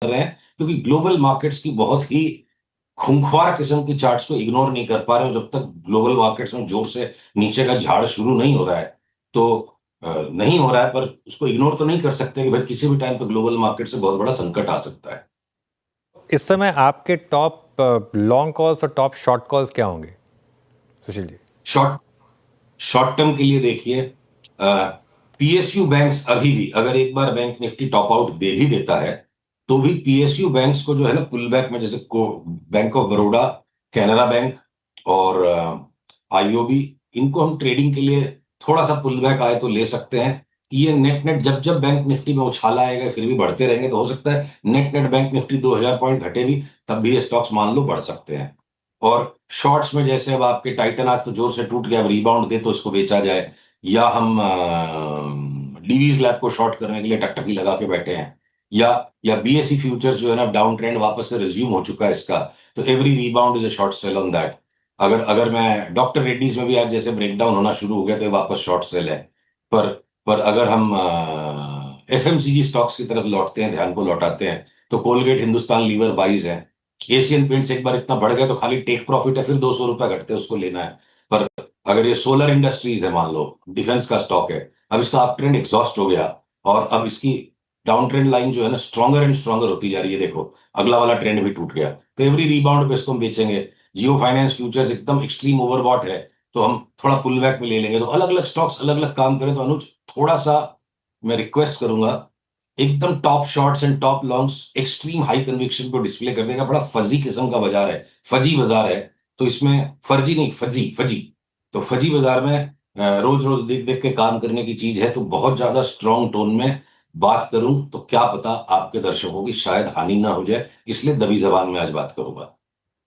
रहे हैं, क्योंकि ग्लोबल मार्केट्स की बहुत ही खूंखार किस्म की चार्ट्स को इग्नोर नहीं कर पा रहे हो। जब तक ग्लोबल मार्केट्स में जोर से नीचे का झाड़ शुरू नहीं हो रहा है तो नहीं हो रहा है, पर उसको इग्नोर तो नहीं कर सकते कि भाई किसी भी टाइम पे ग्लोबल मार्केट से बहुत बड़ा संकट आ सकता है। इस समय आपके टॉप लॉन्ग कॉल्स और टॉप शॉर्ट कॉल्स क्या होंगे Sushil ji? Short short term के लिए देखिए, पीएसयू बैंक्स अभी भी अगर एक बार बैंक निफ्टी टॉप आउट दे भी देता है तो भी पीएसयू बैंक्स को जो है ना पुल बैक में, जैसे bank of Baroda, Canara bank और आईओबी, इनको हम ट्रेडिंग के लिए थोड़ा सा पुल बैक आए तो ले सकते हैं कि ये नेट नेट जब जब बैंक निफ्टी में उछाल आएगा फिर भी बढ़ते रहेंगे तो हो सकता है net net bank Nifty 2000 point घटे भी, तब भी ये स्टॉक्स मान लो बढ़ सकते हैं। और शॉर्ट्स में जैसे अब आपके टाइटन आज तो जोर से टूट गया, अब रिबाउंड दे तो इसको बेचा जाए, या हम डीवीज लैब को शॉर्ट करने के लिए टकटकी लगा के बैठे हैं, या बीएसई फ्यूचर्स जो है ना डाउन ट्रेंड वापस से रिज्यूम हो चुका है इसका, तो every rebound is a short cell on that. अगर अगर मैं डॉक्टर रेड्डीज में भी आज जैसे ब्रेकडाउन होना शुरू हो गया तो ये वापस शॉर्ट सेल है। पर पर अगर हम एफएमसीजी स्टॉक्स की तरफ लौटते हैं, ध्यान को लौटाते हैं, तो कोलगेट, हिंदुस्तान लीवर बाइज है। एशियन पेंट्स एक बार इतना बढ़ गया तो खाली टेक प्रॉफिट है, फिर 200 रुपए घटते हैं उसको लेना है। पर अगर ये सोलर इंडस्ट्रीज है, मान लो डिफेंस का स्टॉक है, अब इसका अप ट्रेंड एग्जॉस्ट हो गया और अब इसकी डाउन ट्रेंड लाइन जो है ना स्ट्रॉन्गर एंड स्ट्रॉन्गर होती जा रही है, देखो अगला वाला ट्रेंड भी टूट गया, तो एवरी रिबाउंड पे इसको हम बेचेंगे। जियो फाइनेंस फ्यूचर्स एकदम एक्सट्रीम ओवरबॉट है तो हम थोड़ा पुल बैक में ले लेंगे। तो अलग अलग स्टॉक्स अलग अलग काम करें। तो अनुज, थोड़ा सा मैं रिक्वेस्ट करूंगा, एकदम top shorts and top longs extreme high conviction को डिस्प्ले कर देगा। बड़ा फजी किस्म का बाजार है, फजी बाजार है। तो इसमें फर्जी नहीं, फजी फजी। तो फजी बाजार में रोज रोज देख देख के काम करने की चीज है, तो बहुत ज्यादा स्ट्रांग टोन में बात करूं तो क्या पता आपके दर्शकों की शायद हानि ना हो जाए, इसलिए दबी जबान में आज बात करूंगा।